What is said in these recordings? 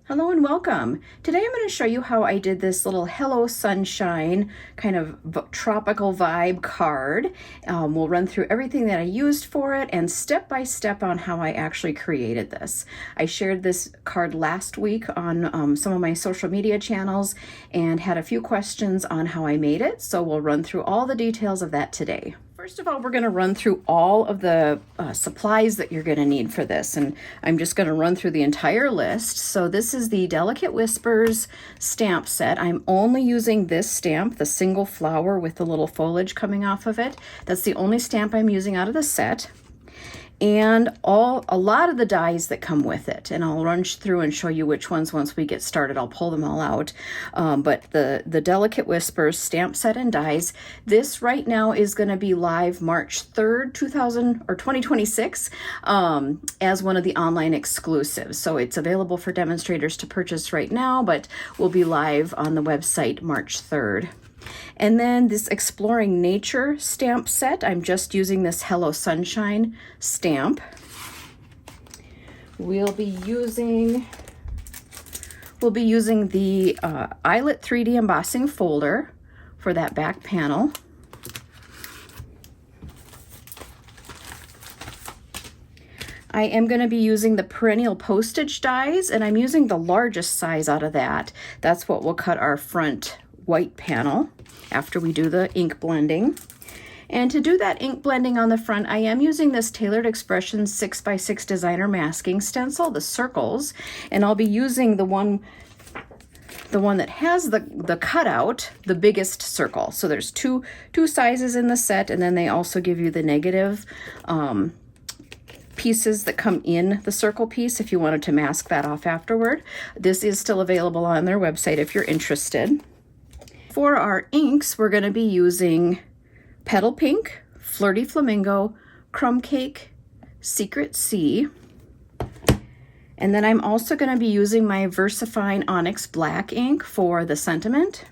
Hello and welcome. Today I'm going to show you how I did this little Hello Sunshine kind of tropical vibe card. We'll run through everything that I used for it and step by step on how I actually created this. I shared this card last week on some of my social media channels and had a few questions on how I made it, so we'll run through all the details of that today. First of all, we're going to run through all of the supplies that you're going to need for this, and I'm just going to run through the entire list. So this is the Delicate Whispers stamp set. I'm only using this stamp, the single flower with the little foliage coming off of it. That's the only stamp I'm using out of the set. And a lot of the dies that come with it, and I'll run through and show you which ones once we get started. I'll pull them all out. But the Delicate Whispers stamp set and dies, this right now is going to be live March 3rd, 2026, as one of the online exclusives. So it's available for demonstrators to purchase right now, but will be live on the website March 3rd. And then this Exploring Nature stamp set, I'm just using this Hello Sunshine stamp. We'll be using the Eyelet 3D embossing folder for that back panel. I am going to be using the perennial postage dies, and I'm using the largest size out of that. That's what will cut our front white panel after we do the ink blending. And to do that ink blending on the front, I am using this Tailored Expressions 6x6 designer masking stencil, the circles, and I'll be using the one that has the cutout, the biggest circle. So there's two sizes in the set, and then they also give you the negative pieces that come in the circle piece if you wanted to mask that off afterward. This is still available on their website if you're interested. For our inks, we're going to be using Petal Pink, Flirty Flamingo, Crumb Cake, Secret Sea. And then I'm also going to be using my VersaFine Onyx Black ink for the sentiment.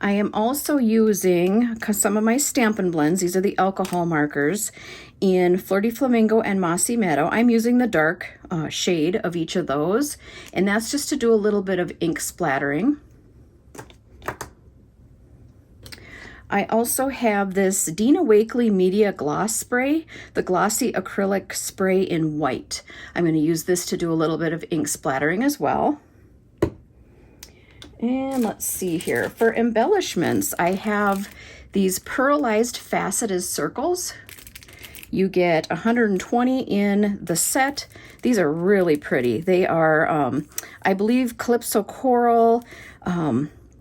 I am also using some of my Stampin' Blends. These are the alcohol markers in Flirty Flamingo and Mossy Meadow. I'm using the dark shade of each of those, and that's just to do a little bit of ink splattering. I also have this Dina Wakley Media Gloss Spray, the glossy acrylic spray in white. I'm going to use this to do a little bit of ink splattering as well. And let's see here. For embellishments, I have these pearlized faceted circles. You get 120 in the set. These are really pretty. They are, I believe, Calypso Coral,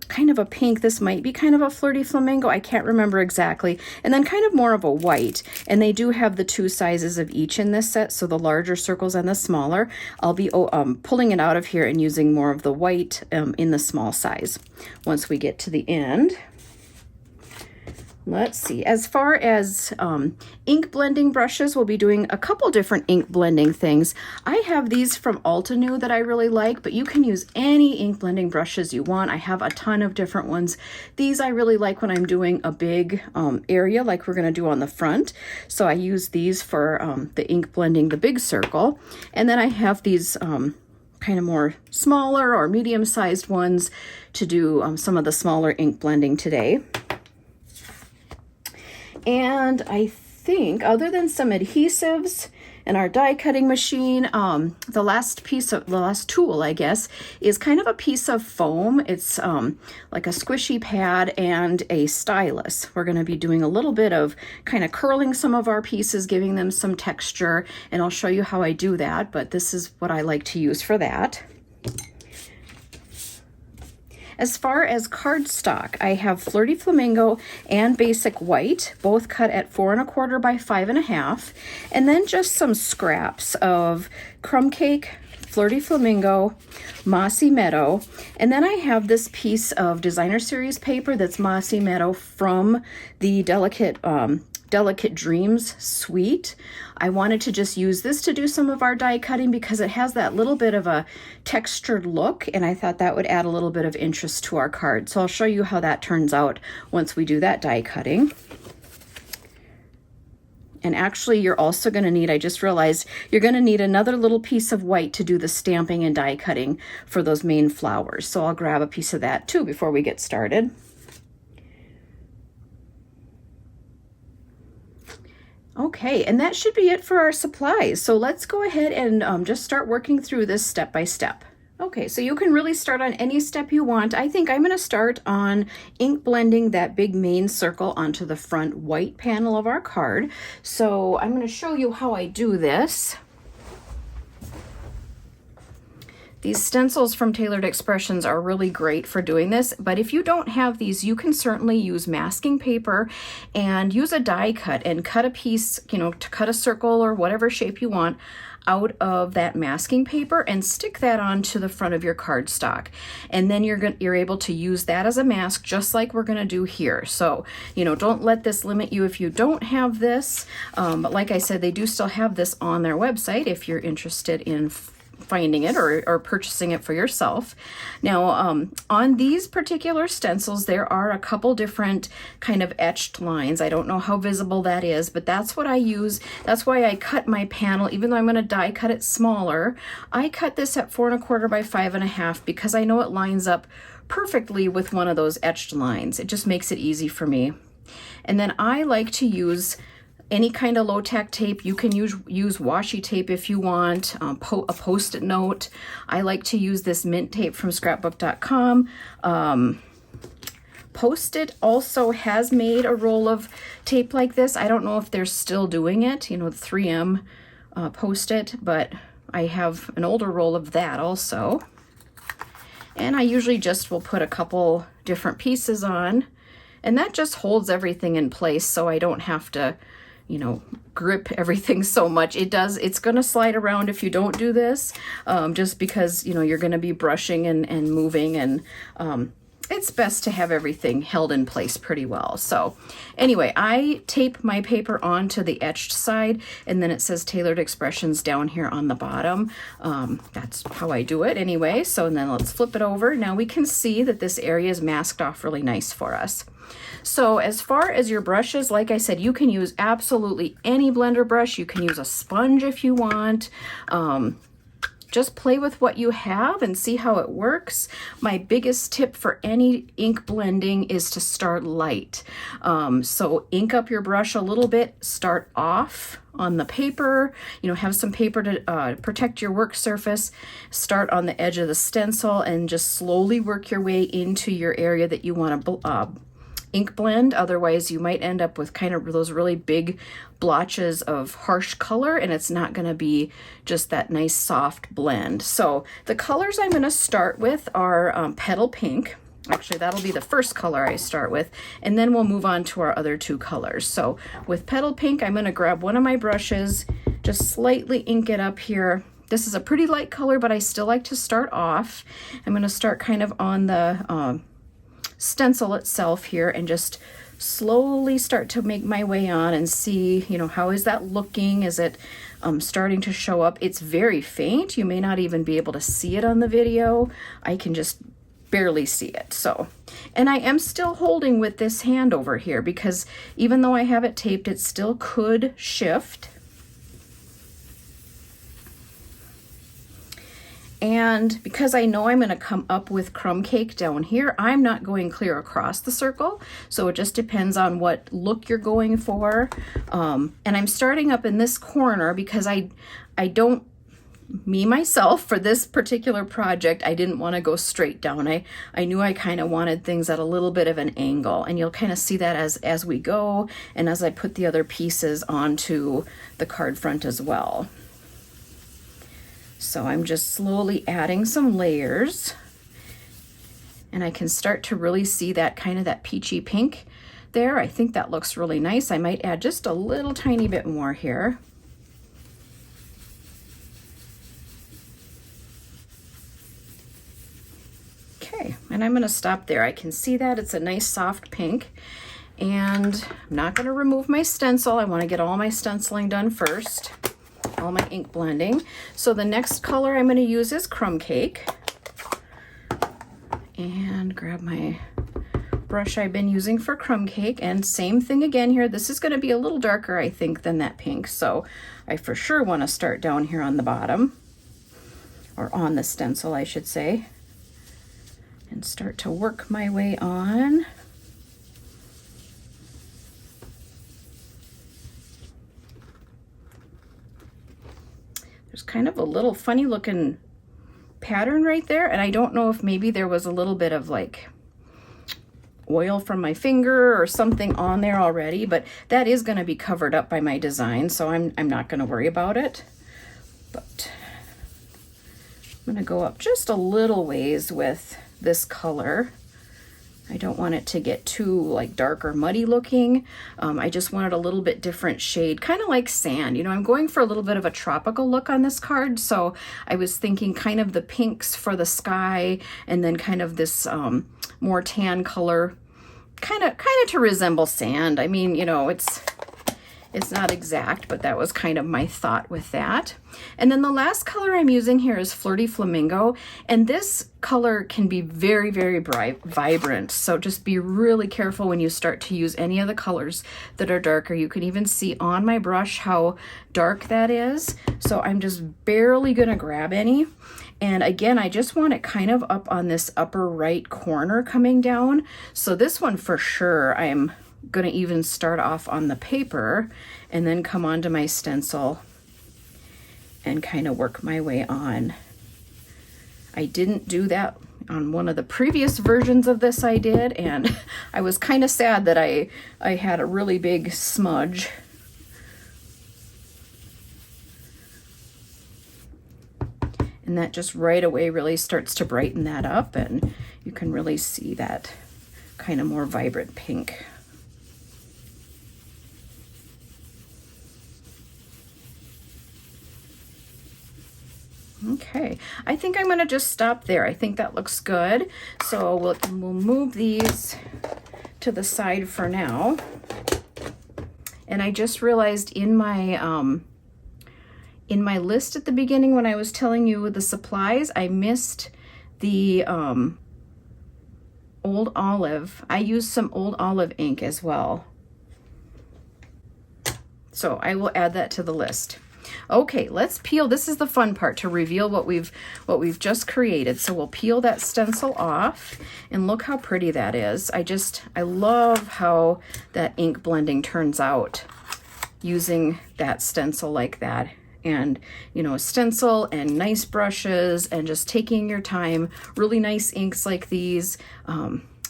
kind of a pink. This might be kind of a Flirty Flamingo. I can't remember exactly. And then kind of more of a white. And they do have the two sizes of each in this set, so the larger circles and the smaller. I'll be pulling it out of here and using more of the white in the small size once we get to the end. Let's see, as far as ink blending brushes, we'll be doing a couple different ink blending things. I have these from Altenew that I really like, but you can use any ink blending brushes you want. I have a ton of different ones. These I really like when I'm doing a big area like we're going to do on the front. So I use these for the ink blending, the big circle. And then I have these kind of more smaller or medium-sized ones to do some of the smaller ink blending today. And I think, other than some adhesives and our die cutting machine, the last tool, I guess, is kind of a piece of foam. It's like a squishy pad and a stylus. We're going to be doing a little bit of kind of curling some of our pieces, giving them some texture, and I'll show you how I do that, but this is what I like to use for that. As far as cardstock, I have Flirty Flamingo and Basic White, both cut at 4 1/4 by 5 1/2, and then just some scraps of Crumb Cake, Flirty Flamingo, Mossy Meadow, and then I have this piece of designer series paper that's Mossy Meadow from the Delicate Dreams suite. I wanted to just use this to do some of our die cutting because it has that little bit of a textured look, and I thought that would add a little bit of interest to our card. So I'll show you how that turns out once we do that die cutting. And actually you're also going to need, I just realized, you're going to need another little piece of white to do the stamping and die cutting for those main flowers. So I'll grab a piece of that too before we get started. Okay, and that should be it for our supplies. So let's go ahead and just start working through this step by step. Okay, so you can really start on any step you want. I think I'm going to start on ink blending that big main circle onto the front white panel of our card. So I'm going to show you how I do this. These stencils from Tailored Expressions are really great for doing this, but if you don't have these, you can certainly use masking paper and use a die cut and cut a piece, you know, to cut a circle or whatever shape you want out of that masking paper and stick that onto the front of your cardstock. And then you're able to use that as a mask, just like we're gonna do here. So, you know, don't let this limit you if you don't have this. But like I said, they do still have this on their website if you're interested in finding it or purchasing it for yourself. Now, on these particular stencils, there are a couple different kind of etched lines. I don't know how visible that is, but that's what I use. That's why I cut my panel, even though I'm going to die cut it smaller. I cut this at 4 1/4 by 5 1/2 because I know it lines up perfectly with one of those etched lines. It just makes it easy for me. And then I like to use any kind of low-tack tape. You can use washi tape if you want, a Post-it note. I like to use this mint tape from scrapbook.com. Post-it also has made a roll of tape like this. I don't know if they're still doing it, you know, the 3M Post-it, but I have an older roll of that also. And I usually just will put a couple different pieces on, and that just holds everything in place so I don't have to, you know, grip everything so much. It's going to slide around if you don't do this, just because, you know, you're going to be brushing and moving, and it's best to have everything held in place pretty well. So anyway, I tape my paper onto the etched side, and then it says Tailored Expressions down here on the bottom. That's how I do it anyway. So and then let's flip it over. Now we can see that this area is masked off really nice for us. So as far as your brushes, like I said, you can use absolutely any blender brush. You can use a sponge if you want. Just play with what you have and see how it works. My biggest tip for any ink blending is to start light. So ink up your brush a little bit, start off on the paper, you know, have some paper to protect your work surface, start on the edge of the stencil, and just slowly work your way into your area that you want to ink blend. Otherwise you might end up with kind of those really big blotches of harsh color, and it's not going to be just that nice soft blend. So the colors I'm going to start with are Petal Pink. Actually, that'll be the first color I start with, and then we'll move on to our other two colors. So with Petal Pink, I'm going to grab one of my brushes, just slightly ink it up here. This is a pretty light color, but I still like to start off. I'm going to start kind of on the stencil itself here and just slowly start to make my way on and see, you know, how is that looking? Is it starting to show up? It's very faint. You may not even be able to see it on the video. I can just barely see it. So, and I am still holding with this hand over here because even though I have it taped, it still could shift. And because I know I'm going to come up with Crumb Cake down here, I'm not going clear across the circle. So it just depends on what look you're going for. And I'm starting up in this corner because I don't, me myself, for this particular project, I didn't want to go straight down. I knew I kind of wanted things at a little bit of an angle, and you'll kind of see that as we go and as I put the other pieces onto the card front as well. So I'm just slowly adding some layers, and I can start to really see that kind of that peachy pink there. I think that looks really nice. I might add just a little tiny bit more here. Okay, and I'm going to stop there. I can see that it's a nice soft pink, and I'm not going to remove my stencil. I want to get all my stenciling done first. All my ink blending. So the next color I'm going to use is Crumb Cake. And grab my brush I've been using for Crumb Cake, and same thing again here. This is going to be a little darker, I think, than that pink, so I for sure want to start down here on the bottom, or on the stencil, I should say, and start to work my way on. There's kind of a little funny looking pattern right there, and I don't know if maybe there was a little bit of like oil from my finger or something on there already, but that is going to be covered up by my design, so I'm not going to worry about it. But I'm going to go up just a little ways with this color. I don't want it to get too like dark or muddy looking. I just wanted a little bit different shade, kind of like sand. You know, I'm going for a little bit of a tropical look on this card, so I was thinking kind of the pinks for the sky, and then kind of this more tan color, kind of to resemble sand. I mean, you know, it's not exact, but that was kind of my thought with that. And then the last color I'm using here is Flirty Flamingo, and this color can be very, very bright, vibrant. So just be really careful when you start to use any of the colors that are darker. You can even see on my brush how dark that is. So I'm just barely gonna grab any. And again, I just want it kind of up on this upper right corner coming down. So this one for sure, I'm gonna even start off on the paper and then come onto my stencil and kind of work my way on. I didn't do that on one of the previous versions of this I did, and I was kind of sad that I had a really big smudge. And that just right away really starts to brighten that up, and you can really see that kind of more vibrant pink. Okay, I think I'm gonna just stop there. I think that looks good. So we'll move these to the side for now. And I just realized in my list at the beginning when I was telling you the supplies, I missed the Old Olive. I used some Old Olive ink as well. So I will add that to the list. Okay, let's peel. This is the fun part, to reveal what we've just created. So we'll peel that stencil off, and look how pretty that is. I love how that ink blending turns out using that stencil like that. And, you know, a stencil and nice brushes and just taking your time, really nice inks like these,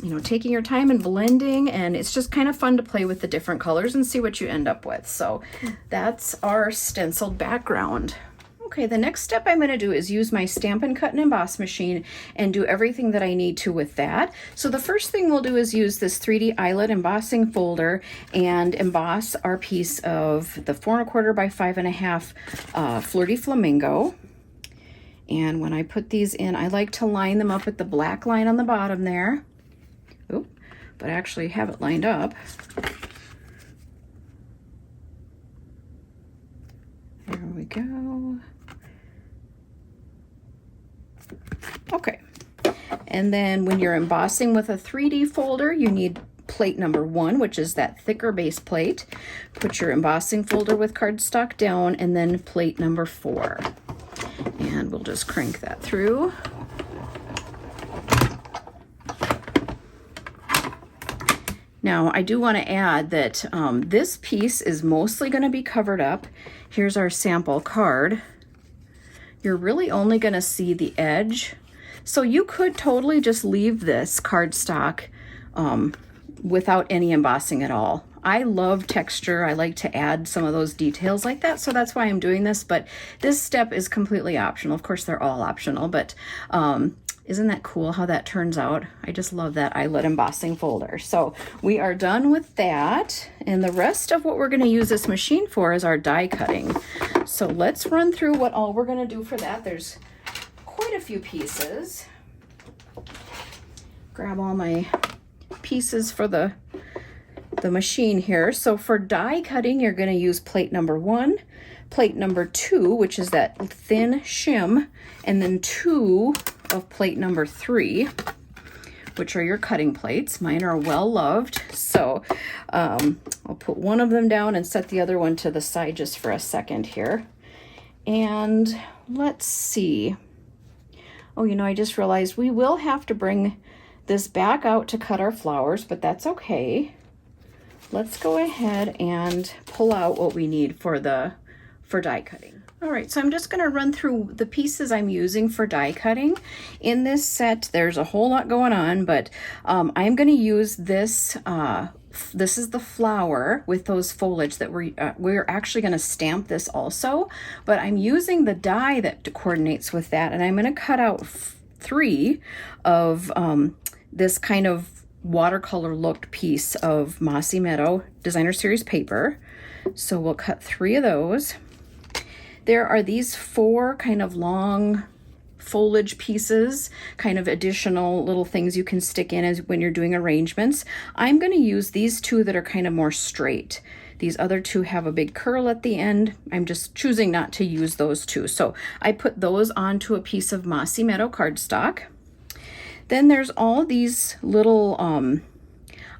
you know, taking your time and blending, and it's just kind of fun to play with the different colors and see what you end up with. So that's our stenciled background. Okay, the next step I'm going to do is use my Stampin' Cut and Emboss machine and do everything that I need to with that. So the first thing we'll do is use this 3D eyelet embossing folder and emboss our piece of the 4 1/4 by 5 1/2 Flirty Flamingo. And when I put these in, I like to line them up with the black line on the bottom there. Oop, but I actually have it lined up. There we go. Okay, and then when you're embossing with a 3D folder, you need plate number 1, which is that thicker base plate. Put your embossing folder with cardstock down, and then plate number 4. And we'll just crank that through. Now, I do want to add that this piece is mostly going to be covered up. Here's our sample card. You're really only going to see the edge. So you could totally just leave this cardstock without any embossing at all. I love texture. I like to add some of those details like that, so that's why I'm doing this, but this step is completely optional. Of course, they're all optional, but isn't that cool how that turns out? I just love that eyelet embossing folder. So we are done with that, and the rest of what we're going to use this machine for is our die cutting. So let's run through what all we're going to do for that. There's quite a few pieces. Grab all my pieces for the machine here. So for die cutting, you're going to use plate number 1, plate number 2, which is that thin shim, and then 2 of plate number 3. which are your cutting plates. Mine are well loved. So I'll put one of them down and set the other one to the side just for a second here. And let's see. Oh, you know, I just realized we will have to bring this back out to cut our flowers, but that's okay. Let's go ahead and pull out what we need for die cutting. All right, so I'm just going to run through the pieces I'm using for die cutting. In this set, there's a whole lot going on, but I'm going to use this. This is the flower with those foliage that we're actually going to stamp this also, but I'm using the die that coordinates with that, and I'm going to cut out 3 of this kind of watercolor looked piece of Mossy Meadow Designer Series paper. So we'll cut 3 of those. There are these 4 kind of long foliage pieces, kind of additional little things you can stick in as when you're doing arrangements. I'm going to use these 2 that are kind of more straight. These other 2 have a big curl at the end. I'm just choosing not to use those 2. So I put those onto a piece of Mossy Meadow cardstock. Then there's all these little,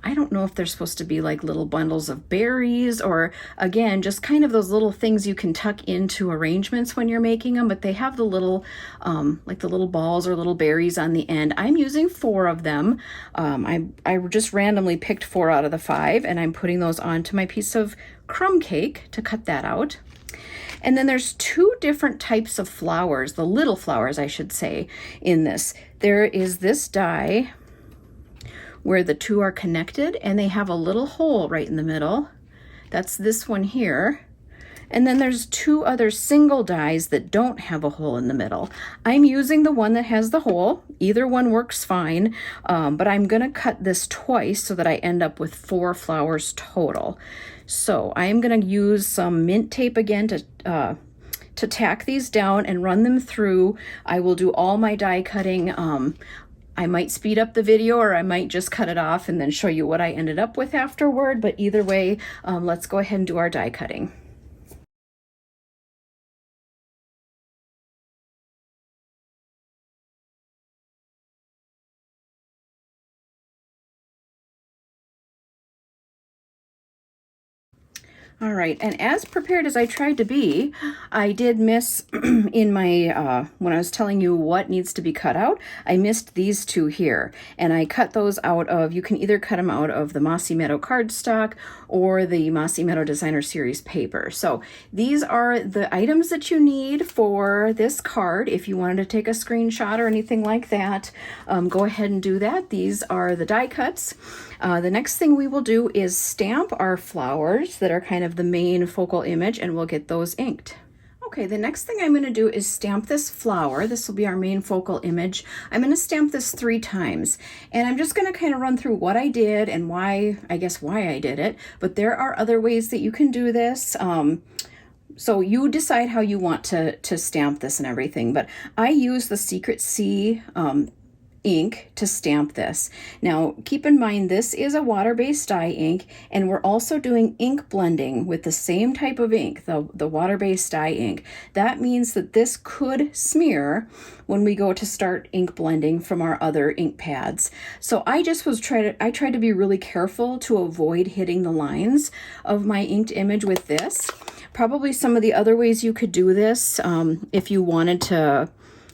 I don't know if they're supposed to be like little bundles of berries, or again, just kind of those little things you can tuck into arrangements when you're making them, but they have the little, like the little balls or little berries on the end. I'm using 4 of them. I just randomly picked 4 out of the 5, and I'm putting those onto my piece of crumb cake to cut that out. And then there's 2 different types of flowers, the little flowers, I should say, in this. There is this die where the 2 are connected and they have a little hole right in the middle. That's this one here. And then there's 2 other single dies that don't have a hole in the middle. I'm using the one that has the hole. Either one works fine, but I'm gonna cut this twice so that I end up with 4 flowers total. So I'm gonna use some mint tape again to tack these down and run them through. I will do all my die cutting. I might speed up the video, or I might just cut it off and then show you what I ended up with afterward, but either way, let's go ahead and do our die cutting. All right, and as prepared as I tried to be, I did miss in my, when I was telling you what needs to be cut out, I missed these 2 here. And I cut those out of, you can either cut them out of the Mossy Meadow cardstock or the Mossy Meadow Designer Series paper. So these are the items that you need for this card. If you wanted to take a screenshot or anything like that, go ahead and do that. These are the die cuts. The next thing we will do is stamp our flowers that are kind of the main focal image, and we'll get those inked. Okay, the next thing I'm going to do is stamp this flower. This will be our main focal image. I'm going to stamp this 3 times, and I'm just going to kind of run through what I did and why I did it, but there are other ways that you can do this. So you decide how you want to stamp this and everything, but I use the Secret C ink to stamp this. Now keep in mind this is a water-based dye ink, and we're also doing ink blending with the same type of ink, the water-based dye ink. That means that this could smear when we go to start ink blending from our other ink pads. So I tried to be really careful to avoid hitting the lines of my inked image with this. Probably some of the other ways you could do this, if you wanted to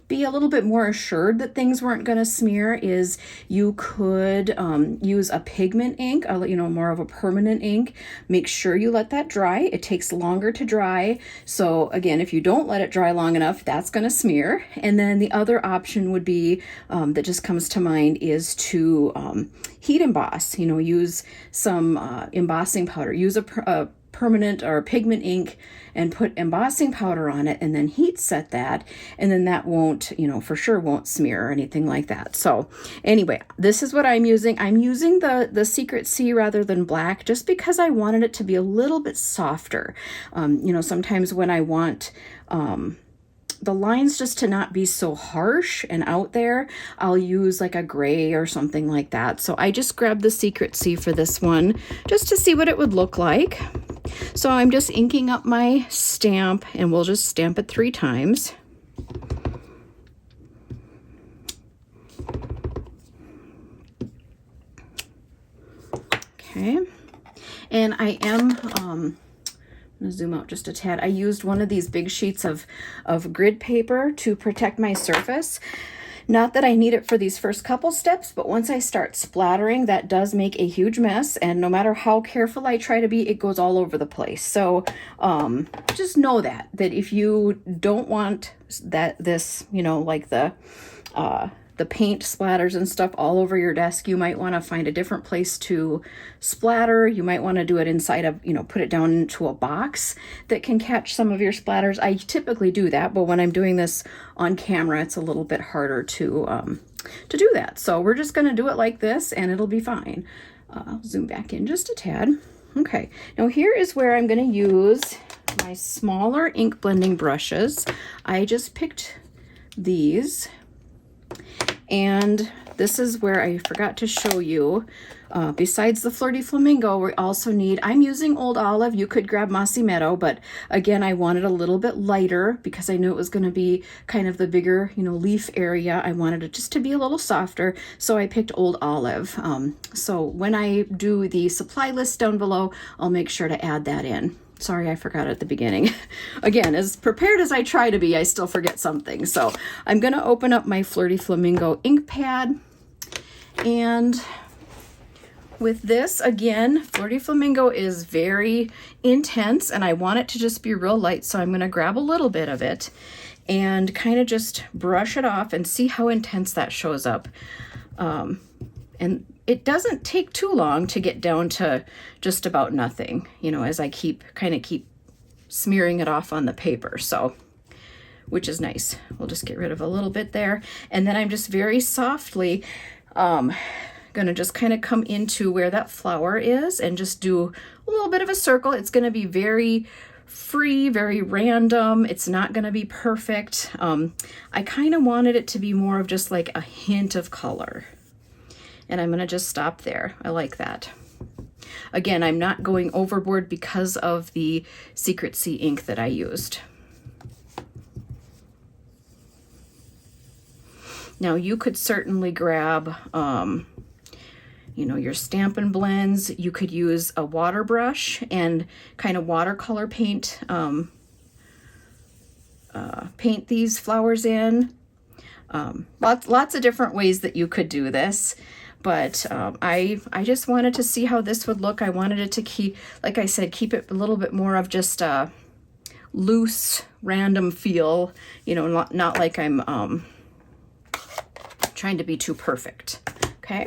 be a little bit more assured that things weren't going to smear, is you could use a pigment ink, more of a permanent ink. Make sure you let that dry. It takes longer to dry. So again, if you don't let it dry long enough, that's going to smear. And then the other option would be, that just comes to mind, is to heat emboss. Use some embossing powder. Use a permanent or pigment ink and put embossing powder on it, and then heat set that, and then that won't, for sure won't smear or anything like that. So anyway, this is what I'm using. I'm using the Secret C rather than black, just because I wanted it to be a little bit softer. Sometimes when I want the lines just to not be so harsh and out there, I'll use like a gray or something like that. So I just grabbed the Secret C for this one just to see what it would look like. So I'm just inking up my stamp, and we'll just stamp it 3 times. Okay. And I am, I'm gonna zoom out just a tad. I used one of these big sheets of grid paper to protect my surface. Not that I need it for these first couple steps, but once I start splattering, that does make a huge mess. And no matter how careful I try to be, it goes all over the place. So just know that if you don't want this, you know, like the paint splatters and stuff all over your desk, you might want to find a different place to splatter. You might want to do it inside of, you know, put it down into a box that can catch some of your splatters. I typically do that, but when I'm doing this on camera, it's a little bit harder to do that. So we're just going to do it like this and it'll be fine. I'll zoom back in just a tad. Okay, now here is where I'm going to use my smaller ink blending brushes. I just picked these. And this is where I forgot to show you, besides the Flirty Flamingo, we also need, I'm using Old Olive. You could grab Mossy Meadow, but again, I wanted a little bit lighter because I knew it was going to be kind of the bigger, you know, leaf area. I wanted it just to be a little softer, so I picked Old Olive. So when I do the supply list down below, I'll make sure to add that in. Sorry, I forgot at the beginning. Again, as prepared as I try to be, I still forget something. So I'm going to open up my Flirty Flamingo ink pad. And with this, again, Flirty Flamingo is very intense and I want it to just be real light. So I'm going to grab a little bit of it and kind of just brush it off and see how intense that shows up. And it doesn't take too long to get down to just about nothing, you know, as I keep smearing it off on the paper. So, which is nice. We'll just get rid of a little bit there. And then I'm just very softly gonna just kind of come into where that flower is and just do a little bit of a circle. It's gonna be very free, very random. It's not gonna be perfect. I kind of wanted it to be more of just like a hint of color. And I'm going to just stop there. I like that. Again, I'm not going overboard because of the Secret Sea ink that I used. Now you could certainly grab, you know, your Stampin' Blends. You could use a water brush and kind of watercolor paint, paint these flowers in. Lots of different ways that you could do this. But I just wanted to see how this would look. I wanted it to keep, like I said, keep it a little bit more of just a loose, random feel, you know, not like I'm trying to be too perfect. Okay,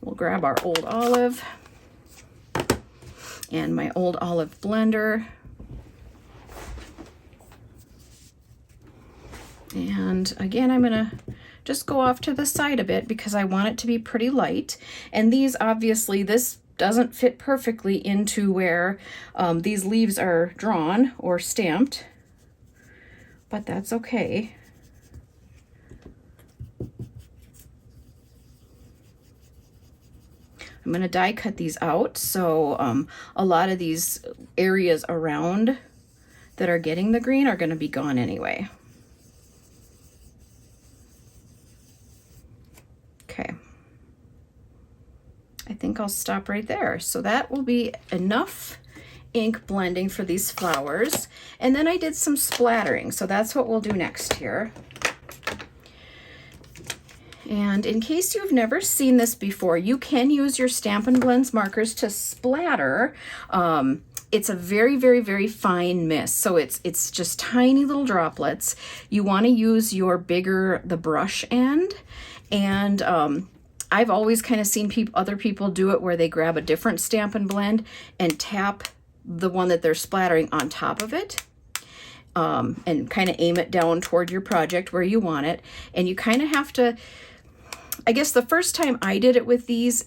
we'll grab our Old Olive and my Old Olive blender. And again, I'm gonna just go off to the side a bit because I want it to be pretty light. And these, obviously, this doesn't fit perfectly into where these leaves are drawn or stamped, but that's okay. I'm going to die cut these out, so a lot of these areas around that are getting the green are going to be gone anyway. Okay, I think I'll stop right there. So that will be enough ink blending for these flowers. And then I did some splattering, so that's what we'll do next here. And in case you've never seen this before, you can use your Stampin' Blends markers to splatter. It's a very, very, very fine mist. So it's just tiny little droplets. You want to use your the brush end. And I've always kind of seen other people do it where they grab a different Stampin' Blend and tap the one that they're splattering on top of it. And kind of aim it down toward your project where you want it. And you kind of have to, I guess the first time I did it with these,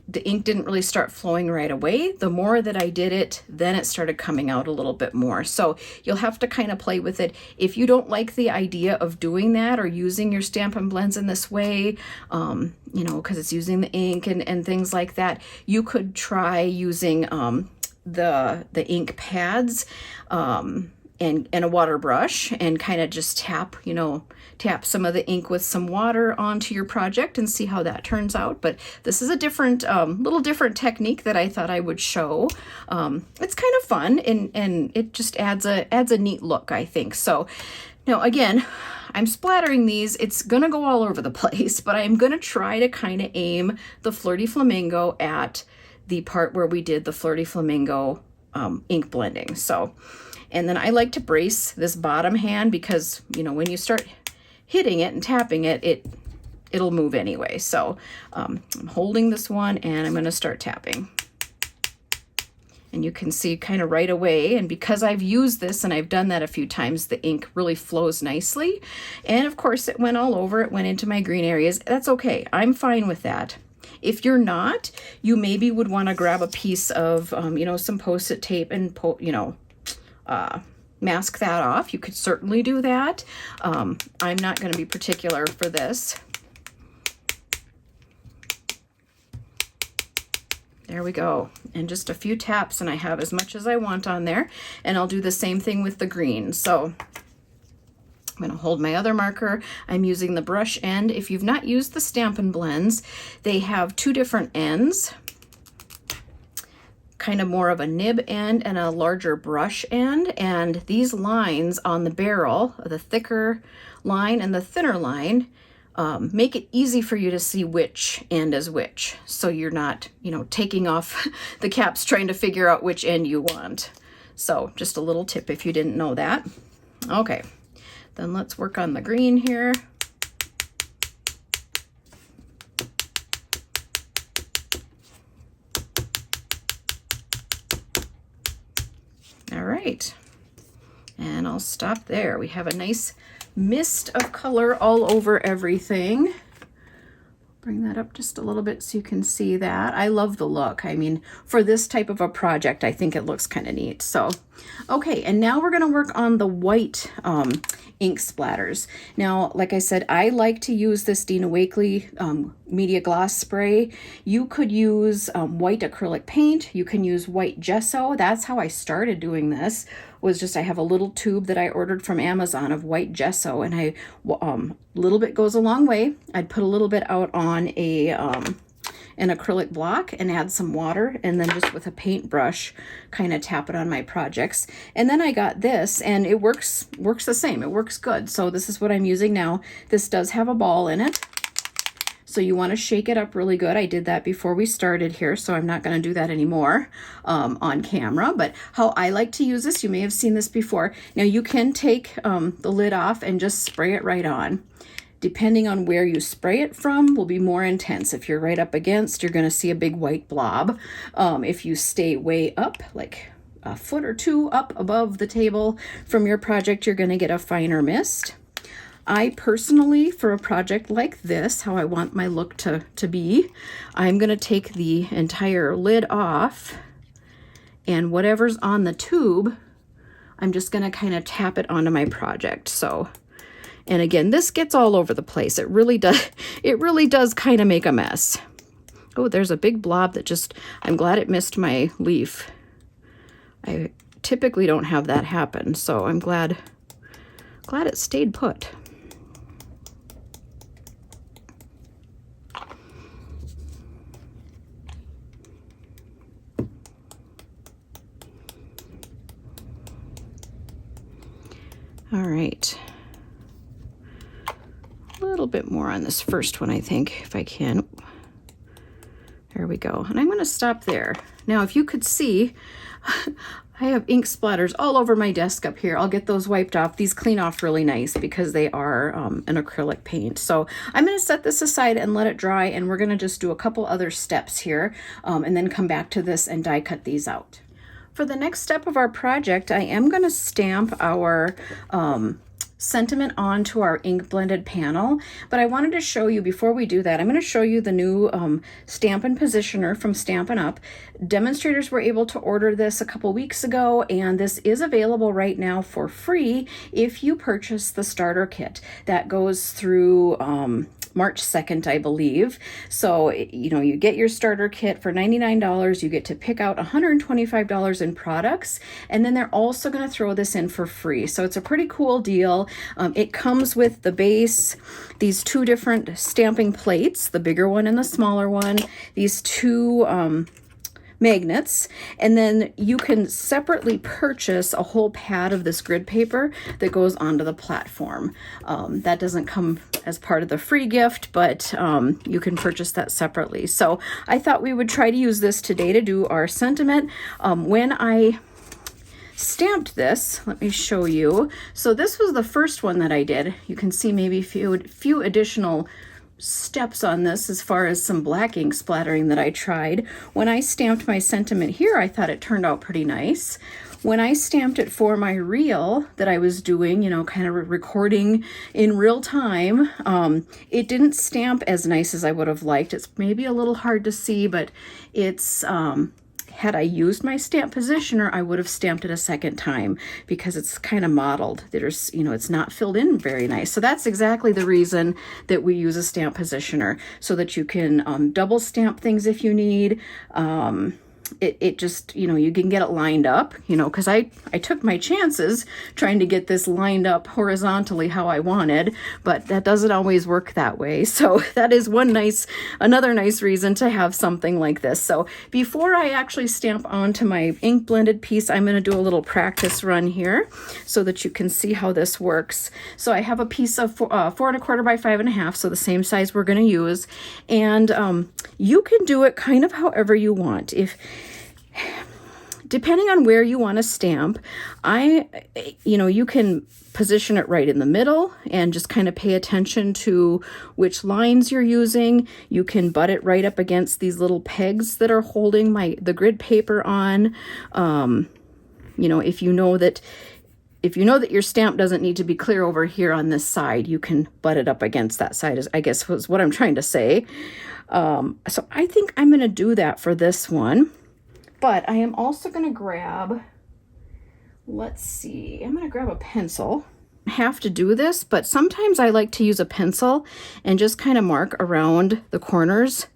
the ink didn't really start flowing right away. The more that I did it, then it started coming out a little bit more. So you'll have to kind of play with it. If you don't like the idea of doing that or using your Stampin' Blends in this way, you know, because it's using the ink and things like that, you could try using the ink pads. and a water brush and kind of just tap, you know, tap some of the ink with some water onto your project and see how that turns out. But this is a different, little different technique that I thought I would show. It's kind of fun, and it just adds a neat look, I think. So now again, I'm splattering these. It's gonna go all over the place, but I'm gonna try to kind of aim the Flirty Flamingo at the part where we did the Flirty Flamingo ink blending. So, and then I like to brace this bottom hand because, you know, when you start hitting it and tapping it, it'll move anyway. So I'm holding this one and I'm going to start tapping. And you can see kind of right away, and because I've used this and I've done that a few times, the ink really flows nicely. And of course it went all over, it went into my green areas. That's okay, I'm fine with that. If you're not, you maybe would want to grab a piece of, you know, some Post-it tape and, mask that off. You could certainly do that. I'm not going to be particular for this. There we go. And just a few taps and I have as much as I want on there. And I'll do the same thing with the green. So I'm going to hold my other marker. I'm using the brush end. If you've not used the Stampin' Blends, they have two different ends, kind of more of a nib end and a larger brush end. And these lines on the barrel, the thicker line and the thinner line, make it easy for you to see which end is which. So you're not, you know, taking off the caps trying to figure out which end you want. So just a little tip if you didn't know that. Okay. Then let's work on the green here. All right, and I'll stop there. We have a nice mist of color all over everything. Bring that up just a little bit so you can see that. I love the look. I mean, for this type of a project, I think it looks kind of neat. So, okay, and now we're going to work on the white ink splatters. Now, like I said, I like to use this Dina Wakley Media Gloss Spray. You could use white acrylic paint. You can use white gesso. That's how I started doing this. Was just I have a little tube that I ordered from Amazon of white gesso, and I little bit goes a long way. I'd put a little bit out on a an acrylic block and add some water, and then just with a paintbrush kind of tap it on my projects. And then I got this, and it works the same. It works good. So this is what I'm using now. This does have a ball in it, so you want to shake it up really good. I did that before we started here, so I'm not going to do that anymore on camera. But how I like to use this, you may have seen this before. Now you can take the lid off and just spray it right on. Depending on where you spray it from will be more intense. If you're right up against, you're going to see a big white blob. If you stay way up, like a foot or two up above the table from your project, you're going to get a finer mist. I personally, for a project like this, how I want my look to be, I'm going to take the entire lid off, and whatever's on the tube, I'm just going to kind of tap it onto my project. So, and again, this gets all over the place. It really does kind of make a mess. Oh, there's a big blob that just, I'm glad it missed my leaf. I typically don't have that happen, so I'm glad it stayed put. All right, a little bit more on this first one, I think, if I can. There we go, and I'm going to stop there. Now, if you could see, I have ink splatters all over my desk up here. I'll get those wiped off. These clean off really nice because they are an acrylic paint. So I'm going to set this aside and let it dry, and we're going to just do a couple other steps here and then come back to this and die cut these out. For the next step of our project, I am going to stamp our sentiment onto our ink blended panel, but I wanted to show you before we do that, I'm going to show you the new Stampin' Positioner from Stampin' Up. Demonstrators were able to order this a couple weeks ago, and this is available right now for free if you purchase the starter kit. That goes through March 2nd, I believe. So, you know, you get your starter kit for $99. You get to pick out $125 in products, and then they're also going to throw this in for free. So it's a pretty cool deal. It comes with the base, these two different stamping plates, the bigger one and the smaller one, these two magnets, and then you can separately purchase a whole pad of this grid paper that goes onto the platform. That doesn't come as part of the free gift, but you can purchase that separately. So I thought we would try to use this today to do our sentiment. When I stamped this, let me show you. So this was the first one that I did. You can see maybe a few additional steps on this as far as some black ink splattering that I tried. When I stamped my sentiment here, I thought it turned out pretty nice. When I stamped it for my reel that I was doing, you know, kind of recording in real time, it didn't stamp as nice as I would have liked. It's maybe a little hard to see, but it's had I used my stamp positioner, I would have stamped it a second time because it's kind of mottled. There's, you know, it's not filled in very nice. So that's exactly the reason that we use a stamp positioner, so that you can double stamp things if you need. It just, you know, you can get it lined up, you know, because I took my chances trying to get this lined up horizontally how I wanted, but that doesn't always work that way. So that is another nice reason to have something like this. So before I actually stamp onto my ink blended piece, I'm going to do a little practice run here so that you can see how this works. So I have a piece of 4 1/4 by 5.5, so the same size we're going to use, and you can do it kind of however you want. Depending on where you want to stamp, you can position it right in the middle and just kind of pay attention to which lines you're using. You can butt it right up against these little pegs that are holding the grid paper on. If you know that your stamp doesn't need to be clear over here on this side, you can butt it up against that side, I guess was what I'm trying to say. So I think I'm going to do that for this one. But I am also going to grab, I'm going to grab a pencil. I have to do this, but sometimes I like to use a pencil and just kind of mark around the corners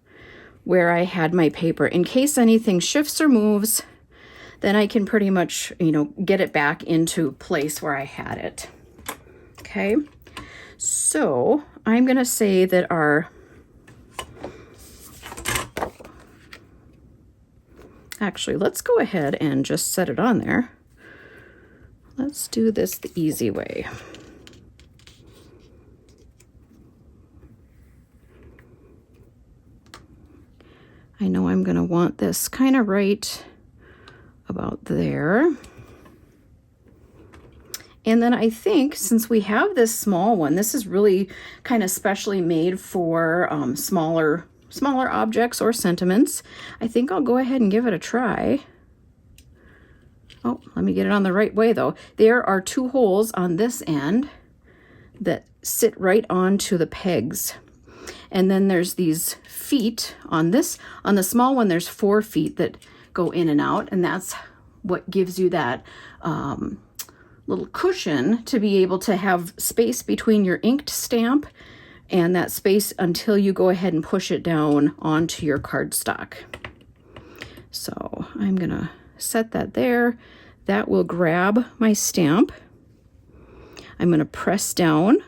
where I had my paper. In case anything shifts or moves, then I can pretty much, get it back into place where I had it. Okay, so I'm going to say that actually, let's go ahead and just set it on there. Let's do this the easy way. I know I'm going to want this kind of right about there. And then I think since we have this small one, this is really kind of specially made for smaller objects or sentiments. I think I'll go ahead and give it a try. Oh, let me get it on the right way though. There are 2 holes on this end that sit right onto the pegs. And then there's these feet on the small one, there's 4 feet that go in and out, and that's what gives you that little cushion to be able to have space between your inked stamp and that space until you go ahead and push it down onto your cardstock. So I'm gonna set that there. That will grab my stamp. I'm gonna press down.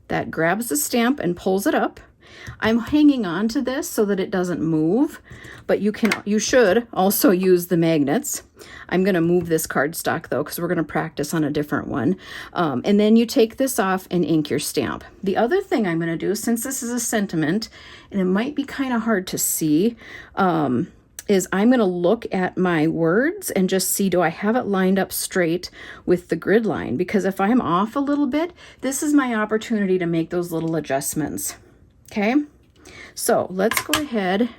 That grabs the stamp and pulls it up. I'm hanging on to this so that it doesn't move, but you should also use the magnets. I'm going to move this cardstock though, because we're going to practice on a different one. And then you take this off and ink your stamp. The other thing I'm going to do, since this is a sentiment, and it might be kind of hard to see, is I'm going to look at my words and just see, do I have it lined up straight with the grid line? Because if I'm off a little bit, this is my opportunity to make those little adjustments. Okay, so let's go ahead.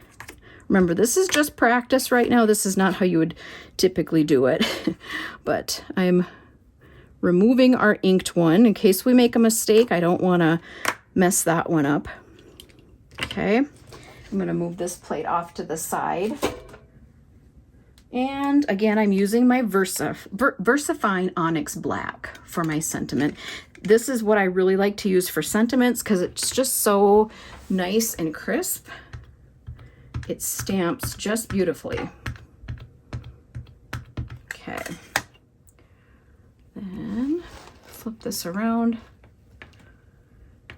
Remember, this is just practice right now. This is not how you would typically do it, but I'm removing our inked one in case we make a mistake. I don't want to mess that one up. Okay, I'm going to move this plate off to the side. And again, I'm using my VersaFine Onyx Black for my sentiment. This is what I really like to use for sentiments because it's just so nice and crisp. It stamps just beautifully. Okay. Then flip this around.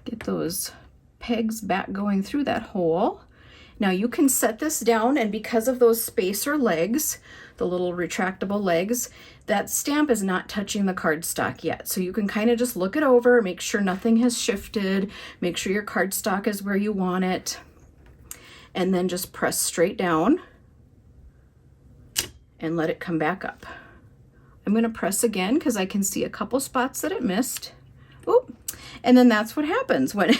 Get those pegs back going through that hole. Now you can set this down, and because of those spacer legs, the little retractable legs, that stamp is not touching the cardstock yet. So you can kind of just look it over, make sure nothing has shifted, make sure your cardstock is where you want it, and then just press straight down and let it come back up. I'm going to press again because I can see a couple spots that it missed. Oop. And then that's what happens when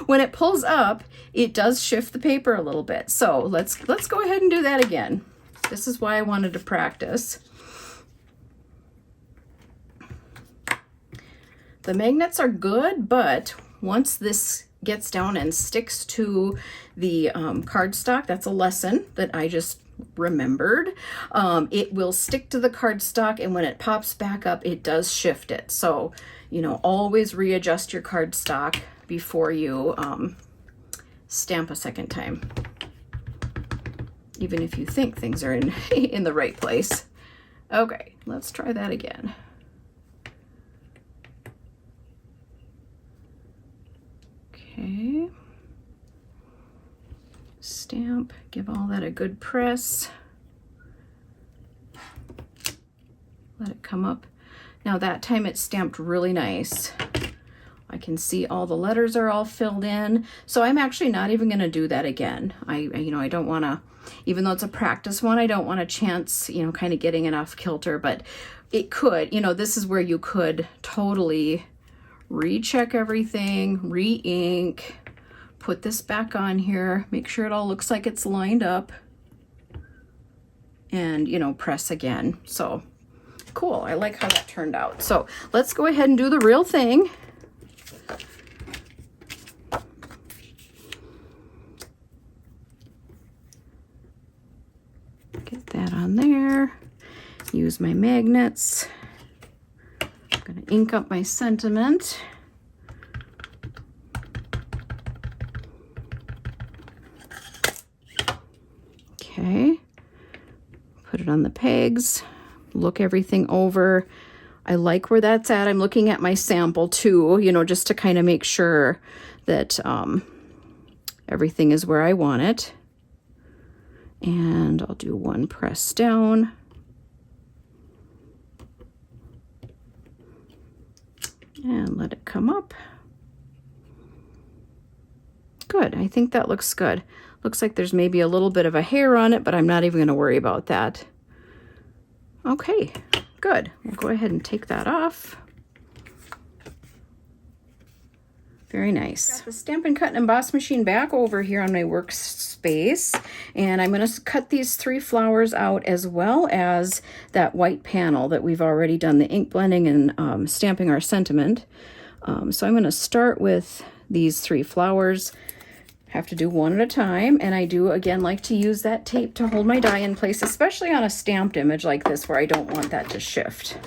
when it pulls up, it does shift the paper a little bit. So let's go ahead and do that again. This is why I wanted to practice. The magnets are good, but once this gets down and sticks to the cardstock, that's a lesson that I just remembered. It will stick to the cardstock, and when it pops back up, it does shift it. So, you know, always readjust your cardstock before you stamp a second time, even if you think things are in the right place. Okay, let's try that again. Okay. Stamp, give all that a good press. Let it come up. Now that time it stamped really nice. I can see all the letters are all filled in. So I'm actually not even going to do that again. I don't want to, even though it's a practice one, I don't want to chance, kind of getting it off kilter, but it could, this is where you could totally recheck everything, re-ink, put this back on here, make sure it all looks like it's lined up, and, press again. So cool. I like how that turned out. So let's go ahead and do the real thing. Get that on there. Use my magnets. I'm going to ink up my sentiment. Okay. Put it on the pegs. Look everything over. I like where that's at. I'm looking at my sample too, just to kind of make sure that everything is where I want it. And I'll do one press down. And let it come up. Good. I think that looks good. Looks like there's maybe a little bit of a hair on it, but I'm not even going to worry about that. Okay, good. We'll go ahead and take that off. Very nice. Got the Stampin' Cut and Emboss machine back over here on my workspace, and I'm going to cut these 3 flowers out as well as that white panel that we've already done the ink blending and stamping our sentiment. So I'm going to start with these 3 flowers. Have to do one at a time, and I do again like to use that tape to hold my die in place, especially on a stamped image like this where I don't want that to shift.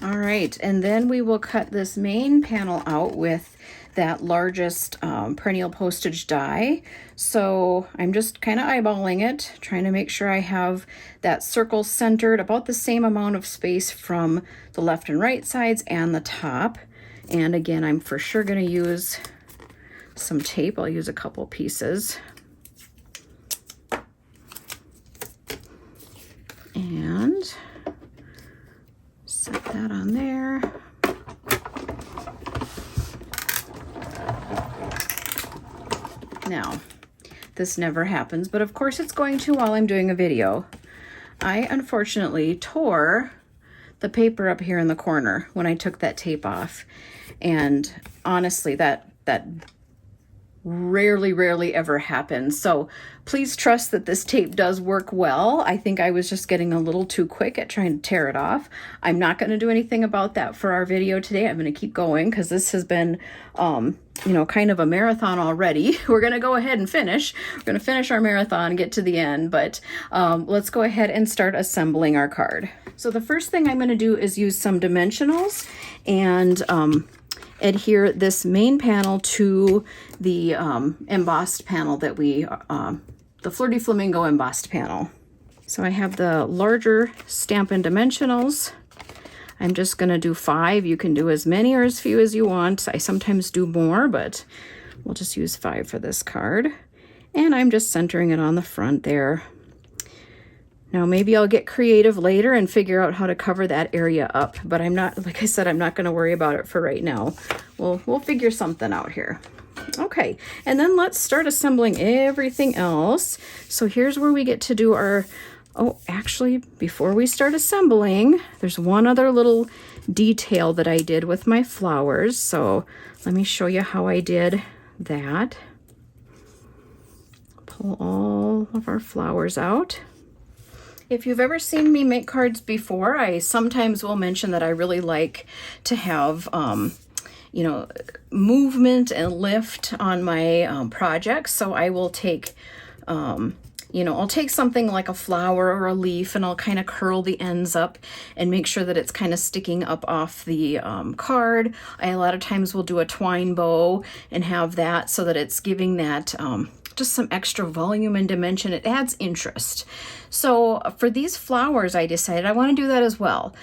All right, and then we will cut this main panel out with that largest perennial postage die. So I'm just kind of eyeballing it, trying to make sure I have that circle centered about the same amount of space from the left and right sides and the top. And again, I'm for sure going to use some tape. I'll use a couple pieces. And set that on there. this never happens, but of course it's going to while I'm doing a video. I unfortunately tore the paper up here in the corner when I took that tape off. And honestly, that rarely ever happens. So please trust that this tape does work well. I think I was just getting a little too quick at trying to tear it off. I'm not going to do anything about that for our video today. I'm going to keep going because this has been, you know, kind of a marathon already. We're going to go ahead and finish. We're going to finish our marathon, get to the end, but let's go ahead and start assembling our card. So the first thing I'm going to do is use some dimensionals and adhere this main panel to the embossed panel that we, the Flirty Flamingo embossed panel. So I have the larger Stampin' dimensionals. I'm just going to do 5. You can do as many or as few as you want. I sometimes do more, but we'll just use 5 for this card. And I'm just centering it on the front there. Now maybe I'll get creative later and figure out how to cover that area up, but I'm not, like I said, I'm not going to worry about it for right now. We'll figure something out here. Okay, and then let's start assembling everything else. So here's where we get to do our, oh, actually, before we start assembling, there's one other little detail that I did with my flowers. So let me show you how I did that. Pull all of our flowers out. If you've ever seen me make cards before, I sometimes will mention that I really like to have, you know, movement and lift on my projects. So I will take, you know, I'll take something like a flower or a leaf and I'll kind of curl the ends up and make sure that it's kind of sticking up off the card. I a lot of times will do a twine bow and have that so that it's giving that just some extra volume and dimension. It adds interest. So for these flowers, I decided I want to do that as well.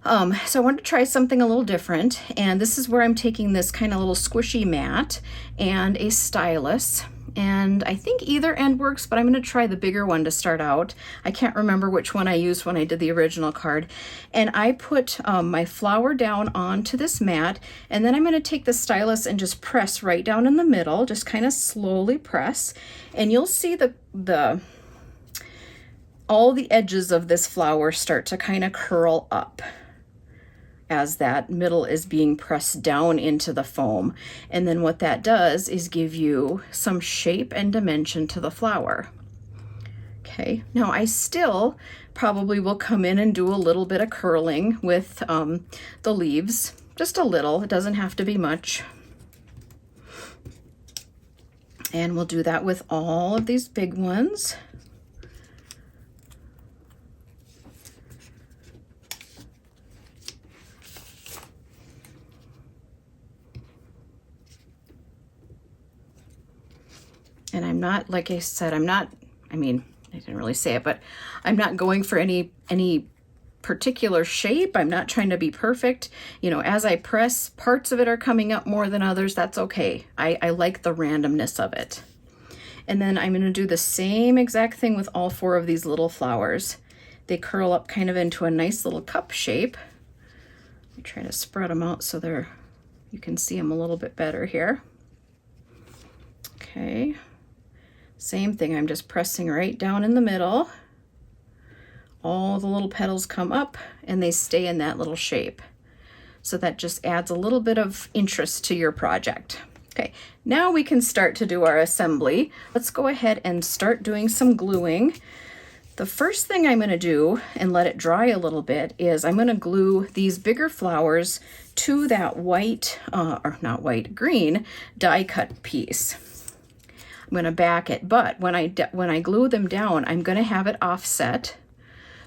So I wanted to try something a little different, and this is where I'm taking this kind of little squishy mat and a stylus, and I think either end works, but I'm going to try the bigger one to start out. I can't remember which one I used when I did the original card. And I put my flower down onto this mat, and then I'm going to take the stylus and just press right down in the middle, just kind of slowly press, and you'll see all the edges of this flower start to kind of curl up as that middle is being pressed down into the foam. And then what that does is give you some shape and dimension to the flower. Okay, now I still probably will come in and do a little bit of curling with the leaves, just a little, it doesn't have to be much. And we'll do that with all of these big ones. And I'm not, like I said, I mean, I didn't really say it, but I'm not going for any particular shape. I'm not trying to be perfect. You know, as I press, parts of it are coming up more than others. That's okay. I like the randomness of it. And then I'm going to do the same exact thing with all 4 of these little flowers. They curl up kind of into a nice little cup shape. Let me try to spread them out so you can see them a little bit better here. Okay. Same thing, I'm just pressing right down in the middle. All the little petals come up and they stay in that little shape. So that just adds a little bit of interest to your project. Okay, now we can start to do our assembly. Let's go ahead and start doing some gluing. The first thing I'm going to do, and let it dry a little bit, is I'm going to glue these bigger flowers to that white, or not white, green die cut piece. I'm going to back it, but when I glue them down, I'm going to have it offset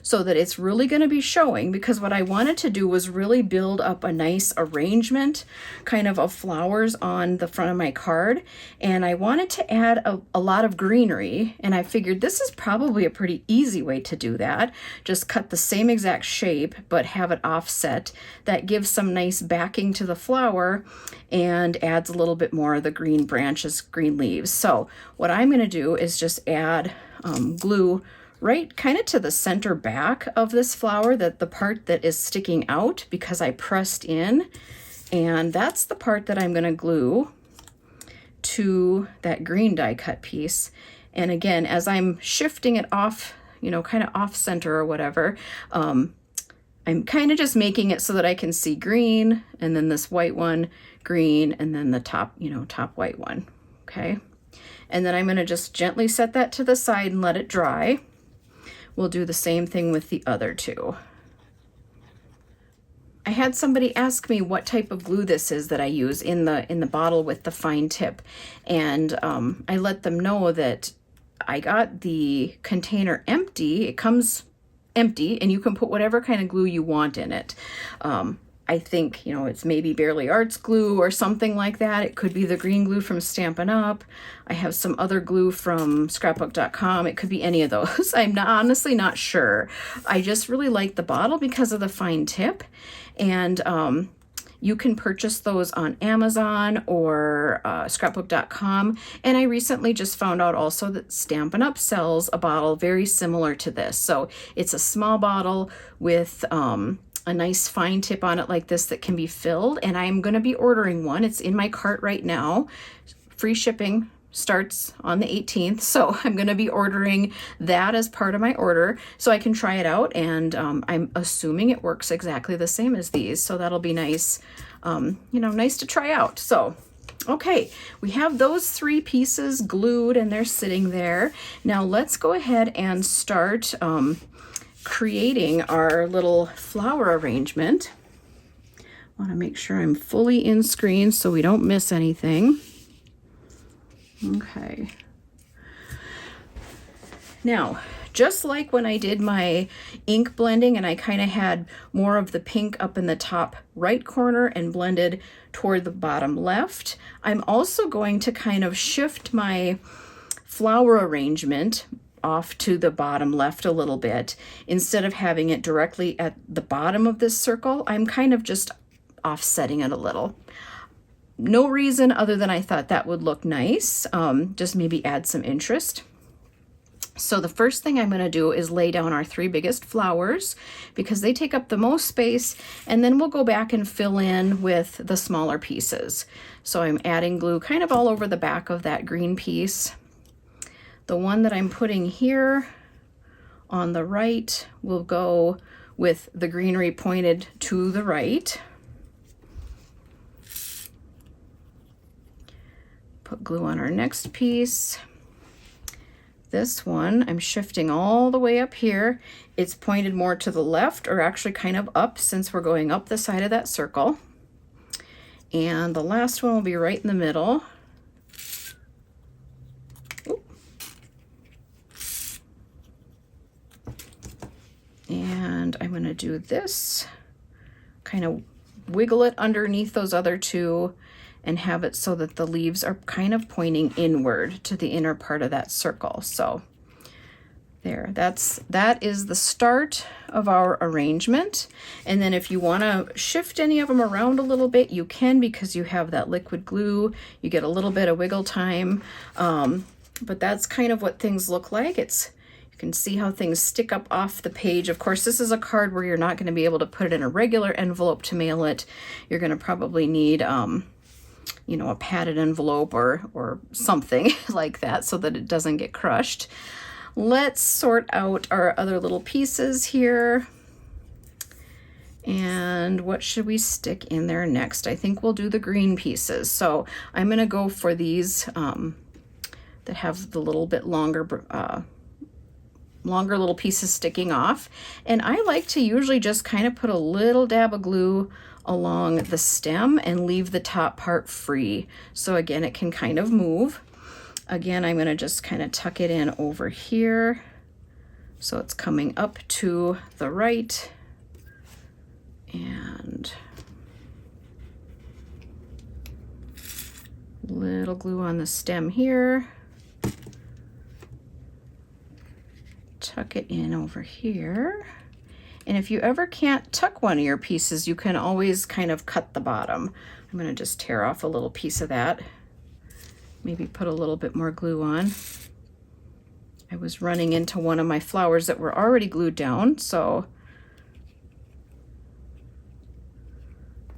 so that it's really going to be showing, because what I wanted to do was really build up a nice arrangement kind of flowers on the front of my card, and I wanted to add a lot of greenery, and I figured this is probably a pretty easy way to do that. Just cut the same exact shape but have it offset. That gives some nice backing to the flower and adds a little bit more of the green branches, green leaves. So what I'm going to do is just add glue right kind of to the center back of this flower, that the part that is sticking out because I pressed in, and that's the part that I'm going to glue to that green die cut piece. And again, as I'm shifting it off, you know, kind of off center or whatever, I'm kind of just making it so that I can see green, and then this white one, green, and then the top, you know, top white one, okay? And then I'm gonna just gently set that to the side and let it dry. We'll do the same thing with the other two. I had somebody ask me what type of glue this is that I use in the bottle with the fine tip, and I let them know that I got the container empty. It comes empty, and you can put whatever kind of glue you want in it. I think, you know, it's maybe Barely Arts glue or something like that. It could be the green glue from Stampin' Up. I have some other glue from scrapbook.com. It could be any of those. I'm honestly not sure. I just really like the bottle because of the fine tip. And you can purchase those on Amazon or scrapbook.com. And I recently just found out also that Stampin' Up sells a bottle very similar to this. So it's a small bottle with a nice fine tip on it like this that can be filled, and I'm going to be ordering one. It's in my cart right now. Free shipping starts on the 18th, so I'm going to be ordering that as part of my order so I can try it out, and I'm assuming it works exactly the same as these, so that'll be nice, you know, nice to try out. So okay, we have those 3 pieces glued and they're sitting there. Now let's go ahead and start creating our little flower arrangement. I want to make sure I'm fully in screen so we don't miss anything. Okay. Now, just like when I did my ink blending and I kind of had more of the pink up in the top right corner and blended toward the bottom left, I'm also going to kind of shift my flower arrangement off to the bottom left a little bit. Instead of having it directly at the bottom of this circle, I'm kind of just offsetting it a little. No reason other than I thought that would look nice, just maybe add some interest. So the first thing I'm going to do is lay down our 3 biggest flowers because they take up the most space, and then we'll go back and fill in with the smaller pieces. So I'm adding glue kind of all over the back of that green piece. The one that I'm putting here on the right will go with the greenery pointed to the right. Put glue on our next piece. This one, I'm shifting all the way up here. It's pointed more to the left, or actually kind of up since we're going up the side of that circle. And the last one will be right in the middle. And I'm going to do this, kind of wiggle it underneath those other 2 and have it so that the leaves are kind of pointing inward to the inner part of that circle. So there, that is the start of our arrangement. And then if you want to shift any of them around a little bit, you can, because you have that liquid glue. You get a little bit of wiggle time. But that's kind of what things look like. You can see how things stick up off the page. Of course, this is a card where you're not going to be able to put it in a regular envelope to mail it. You're going to probably need, you know, a padded envelope or something like that so that it doesn't get crushed. Let's sort out our other little pieces here. And what should we stick in there next? I think we'll do the green pieces. So I'm going to go for these that have the little bit longer little pieces sticking off. And I like to usually just kind of put a little dab of glue along the stem and leave the top part free. So again, it can kind of move. Again, I'm going to just kind of tuck it in over here. So it's coming up to the right. And little glue on the stem here. Tuck it in over here. And if you ever can't tuck one of your pieces, you can always kind of cut the bottom. I'm going to just tear off a little piece of that. Maybe put a little bit more glue on. I was running into one of my flowers that were already glued down, so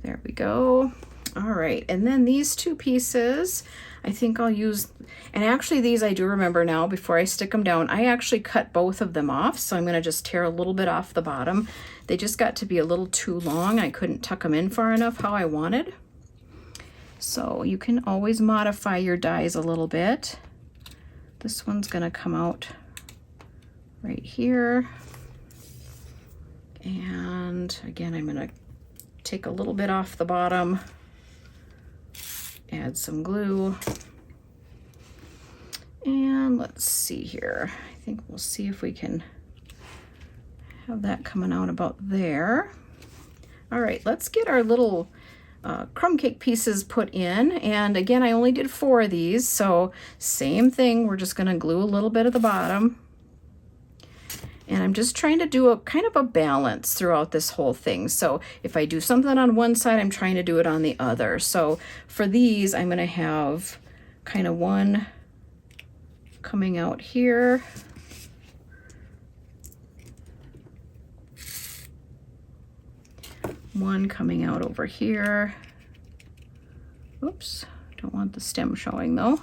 there we go. All right, and then these 2 pieces, I think I'll use, and actually these I do remember now, before I stick them down, I actually cut both of them off. So I'm gonna just tear a little bit off the bottom. They just got to be a little too long. I couldn't tuck them in far enough how I wanted. So you can always modify your dies a little bit. This one's gonna come out right here. And again, I'm gonna take a little bit off the bottom, add some glue, and let's see here. I think we'll see if we can have that coming out about there. All right, let's get our little crumb cake pieces put in. And again, I only did 4 of these, so same thing. We're just gonna glue a little bit at the bottom. And I'm just trying to do a kind of a balance throughout this whole thing. So if I do something on one side, I'm trying to do it on the other. So for these, I'm gonna have kind of one coming out here. One coming out over here. Oops, don't want the stem showing though.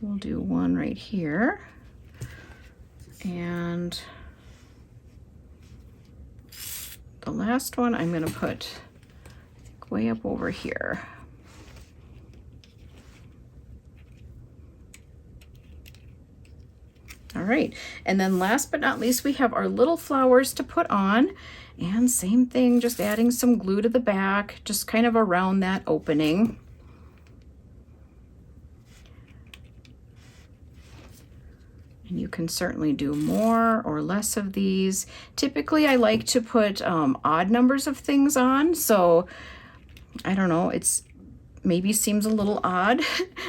We'll do one right here, and the last one I'm going to put, I think, way up over here. All right, and then last but not least, we have our little flowers to put on, and same thing, just adding some glue to the back, just kind of around that opening. And you can certainly do more or less of these. Typically, I like to put odd numbers of things on. So I don't know, it's maybe seems a little odd,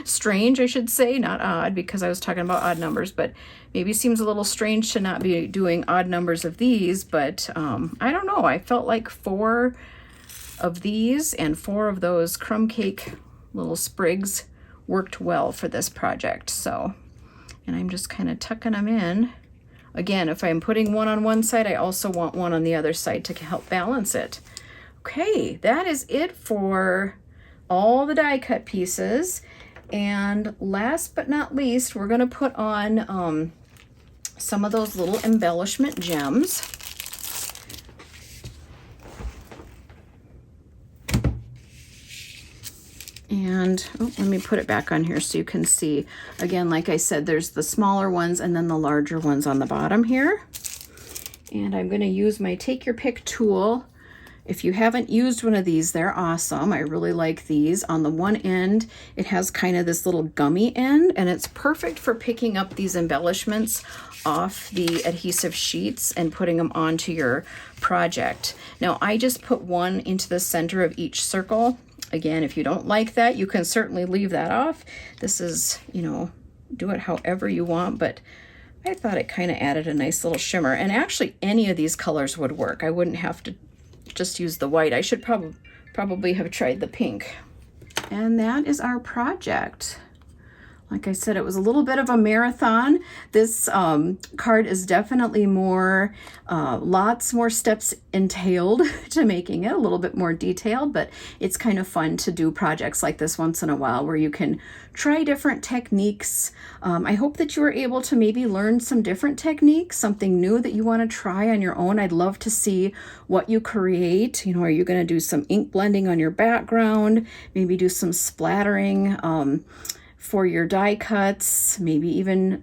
strange, I should say, not odd because I was talking about odd numbers, but maybe seems a little strange to not be doing odd numbers of these. But I don't know, I felt like 4 of these and 4 of those crumb cake little sprigs worked well for this project. So. And I'm just kind of tucking them in. Again, if I'm putting one on one side, I also want one on the other side to help balance it. Okay, that is it for all the die cut pieces. And last but not least, we're gonna put on some of those little embellishment gems. And let me put it back on here so you can see. Again, like I said, there's the smaller ones and then the larger ones on the bottom here. And I'm going to use my Take Your Pick tool. If you haven't used one of these, they're awesome. I really like these. On the one end, it has kind of this little gummy end, and it's perfect for picking up these embellishments off the adhesive sheets and putting them onto your project. Now, I just put one into the center of each circle. Again, if you don't like that, you can certainly leave that off. This is, you know, do it however you want, but I thought it kind of added a nice little shimmer. And actually, any of these colors would work. I wouldn't have to just use the white. I should probably have tried the pink. And that is our project. Like I said, it was a little bit of a marathon. This card is definitely more, lots more steps entailed to making it, a little bit more detailed, but it's kind of fun to do projects like this once in a while where you can try different techniques. I hope that you were able to maybe learn some different techniques, something new that you want to try on your own. I'd love to see what you create. You know, are you going to do some ink blending on your background? Maybe do some splattering for your die cuts, maybe even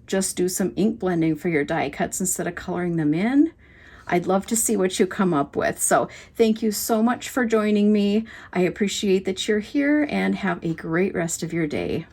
just do some ink blending for your die cuts instead of coloring them in. I'd love to see what you come up with. So thank you so much for joining me. I appreciate that you're here, and have a great rest of your day.